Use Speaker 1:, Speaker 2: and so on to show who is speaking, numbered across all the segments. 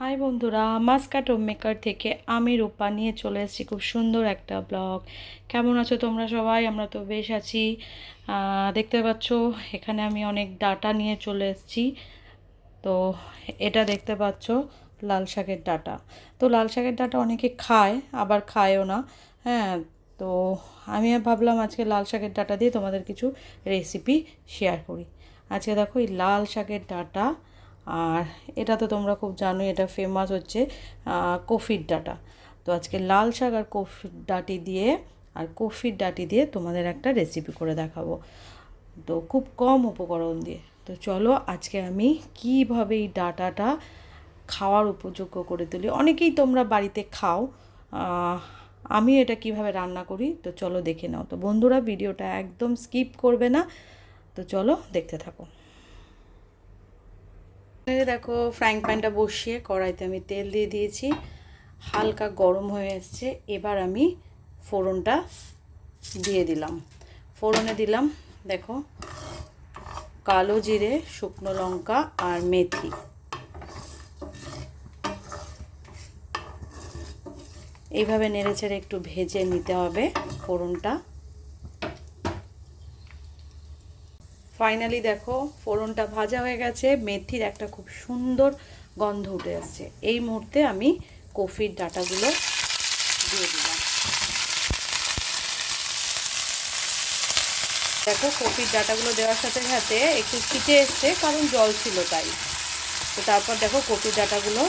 Speaker 1: High বন্ধুরা, Muscat home maker থেকে আমি রূপা নিয়ে চলে এসেছি খুব সুন্দর একটা ব্লগ। কেমন আছো তোমরা সবাই? আমরা তো বেশ আছি। দেখতে পাচ্ছ এখানে আমি অনেক ডাটা নিয়ে চলে এসেছি। তো এটা দেখতে পাচ্ছ লাল শাকের ডাটা। তো লাল শাকের ডাটা অনেকে খায়, আবার খায়ও না। হ্যাঁ, তো আমি ভাবলাম আজকে লাল শাকের ডাটা দিয়ে তোমাদের কিছু রেসিপি শেয়ার করি। আজকে দেখো এই লাল শাকের ডাটা, আর এটা তো তোমরা খুব জানোই, এটা ফেমাস হচ্ছে কফির ডাঁটা। তো আজকে লাল শাক আর কফির ডাঁটি দিয়ে তোমাদের একটা রেসিপি করে দেখাবো, তো খুব কম উপকরণ দিয়ে। তো চলো আজকে আমি কীভাবে এই ডাঁটাটা খাওয়ার উপযোগ্য করে তুলি। অনেকেই তোমরা বাড়িতে খাও, আমি এটা কিভাবে রান্না করি তো চলো দেখে নাও। তো বন্ধুরা, ভিডিওটা একদম স্কিপ করবে না, তো চলো দেখতে থাকো। দেখো ফ্রাইং প্যানটা বসিয়ে কড়াইতে আমি তেল দিয়ে দিয়েছি, হালকা গরম হয়ে এসছে। এবার আমি ফোড়নটা দিয়ে দিলাম। ফোড়নে দিলাম দেখো কালো জিরে, শুকনো লঙ্কা আর মেথি। এইভাবে নেড়েচেড়ে একটু ভেজে নিতে হবে ফোড়নটা। ফাইনালি দেখো ফোড়নটা ভাজা হয়ে গেছে, মেথির একটা খুব সুন্দর গন্ধ উঠে আসছে। এই মুহূর্তে আমি কফির ডাঁটাগুলো দিয়ে দিলাম। দেখো কফির ডাঁটাগুলো দেওয়ার সাথে সাথে একটু ছিটে এসছে, কারণ জল ছিল তাই। তো তারপর দেখো কফির ডাঁটাগুলো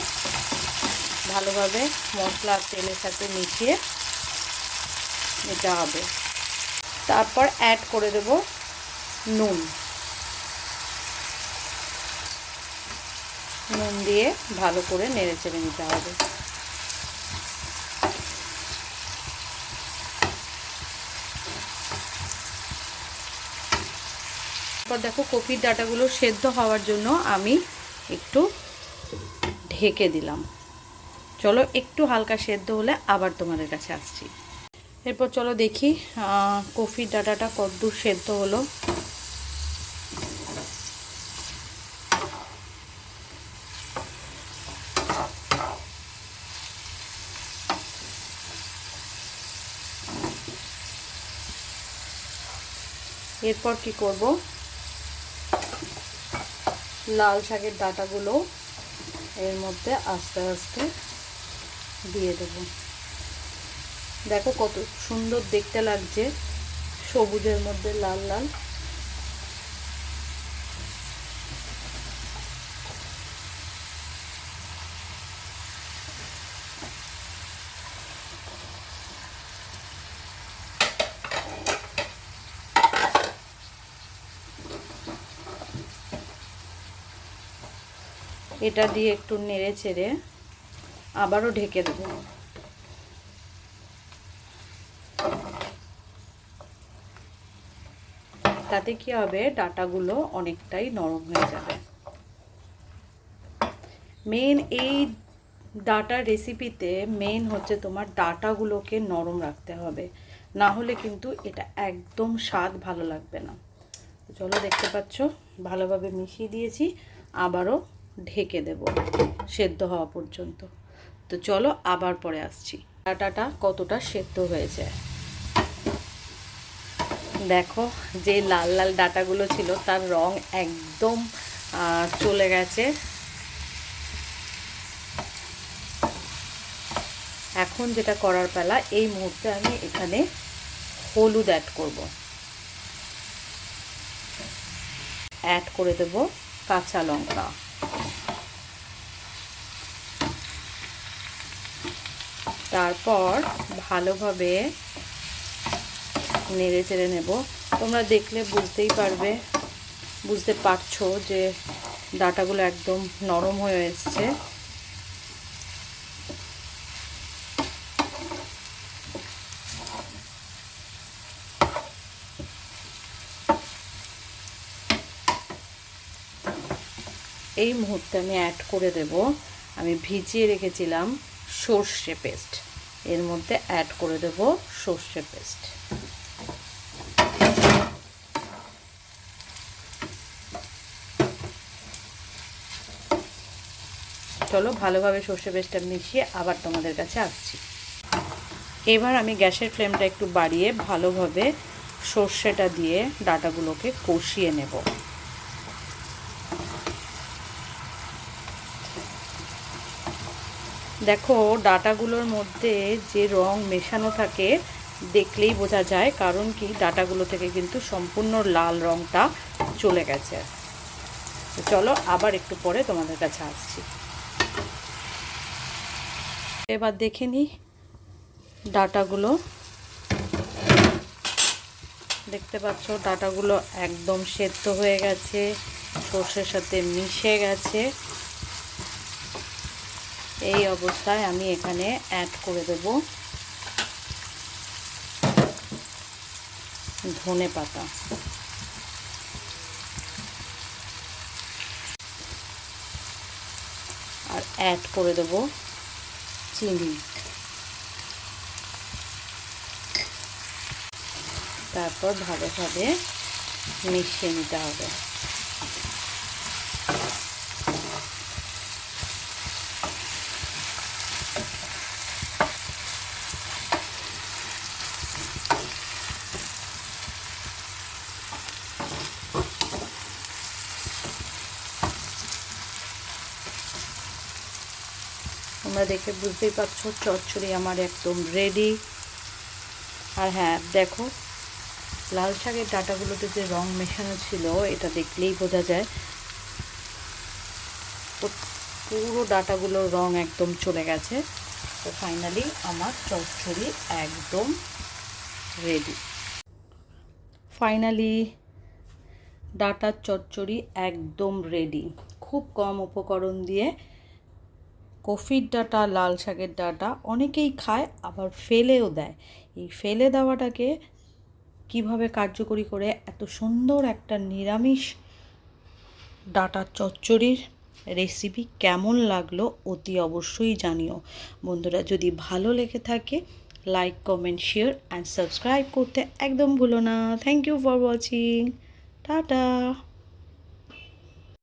Speaker 1: ভালোভাবে মশলা আর তেলের সাথে মিশিয়ে নিতে হবে। তারপর অ্যাড করে দেব নুন। নুন দিয়ে ভালো করে নেড়ে চেড়ে নিতে হবে। তারপর দেখো কফির ডাঁটাগুলো সেদ্ধ হওয়ার জন্য আমি একটু ঢেকে দিলাম। চলো একটু হালকা সেদ্ধ হলে আবার তোমাদের কাছে আসছি। এরপর চলো দেখি কফির ডাঁটাটা কতদূর সেদ্ধ হলো। এরপর কি করব, লাল শাকের ডাঁটাগুলো এর মধ্যে আস্তে আস্তে দিয়ে দেব। দেখো কত সুন্দর দেখতে লাগছে, সবুজের মধ্যে লাল লাল। এটা দিয়ে একটু নেড়ে চেড়ে আবারও ঢেকে দেব। তাতে কি হবে, ডাঁটাগুলো অনেকটাই নরম হয়ে যাবে। মেন এই ডাঁটার রেসিপিতে মেন হচ্ছে তোমার ডাঁটাগুলোকে নরম রাখতে হবে, না হলে কিন্তু এটা একদম স্বাদ ভালো লাগবে না। চলো দেখতে পাচ্ছ ভালোভাবে মিশিয়ে দিয়েছি, আবারও ঢেকে দেব সেদ্ধ হওয়া পর্যন্ত। তো চলো আবার পরে আসছি। ডাঁটাটা কতটা সেদ্ধ হয়েছে দেখো, যে লাল লাল ডাঁটাগুলো ছিল তার রং একদম চলে গেছে। এখন যেটা করার পালা, এই মুহূর্তে আমি এখানে হলুদ অ্যাড করব। অ্যাড করে দেব কাঁচা লঙ্কা। তারপর ভালোভাবে নেড়ে চেড়ে নেব। তোমরা দেখলে বুঝতে পারছো যে ডাঁটাগুলো একদম নরম হয়ে এসছে। এই মুহূর্তে আমি অ্যাড করে দেব, আমি ভিজিয়ে রেখেছিলাম সর্ষে পেস্ট। এর মধ্যে অ্যাড করে দেব সর্ষে পেস্ট। চলো ভালোভাবে সর্ষে পেস্টটা মিশিয়ে আবার তোমাদের কাছে আসছি। এবার আমি গ্যাসের ফ্লেমটা একটু বাড়িয়ে ভালোভাবে সর্ষেটা দিয়ে ডাঁটাগুলোকে কষিয়ে নেব। দেখো ডাঁটাগুলোর মধ্যে যে রং মেশানো থাকে দেখলেই বোঝা যায়, কারণ কি ডাঁটাগুলো থেকে কিন্তু সম্পূর্ণ লাল রংটা চলে গেছে। চলো আবার একটু পরে তোমাদের কাছে আসছি। এবার দেখে নিই ডাঁটাগুলো, দেখতে পাচ্ছ ডাঁটাগুলো একদম সেদ্ধ হয়ে গেছে, সর্ষের সাথে মিশে গেছে। এই অবস্থায় আমি এখানে অ্যাড করে দেব ধনে পাতা। আর অ্যাড করে দেব চিনি। তারপর ভালোভাবে মিশিয়ে নিতে হবে। তোমরা দেখে বুঝতেই পারছো চচ্চড়ি আমার একদম রেডি। আর হ্যাঁ দেখো লাল শাকের ডাঁটাগুলোতে যে রং মেশানো ছিল এটা দেখলেই বোঝা যায়, তো পুরো ডাঁটাগুলোর রং একদম চলে গেছে। তো ফাইনালি আমার চচ্চড়ি একদম রেডি। ফাইনালি ডাঁটার চচ্চড়ি একদম রেডি। খুব কম উপকরণ দিয়ে কফির ডাঁটা, লাল শাকের ডাঁটা অনেকেই খায় আবার ফেলেও দেয়। এই ফেলে দেওয়াটাকে কিভাবে কার্যকরী করে এত সুন্দর একটা নিরামিষ ডাঁটার চচ্চড়ির রেসিপি কেমন লাগলো অতি অবশ্যই জানিও। বন্ধুরা যদি ভালো লেগে থাকে like, comment, share and subscribe করতে একদম ভুলো না। Thank you for watching. Tata.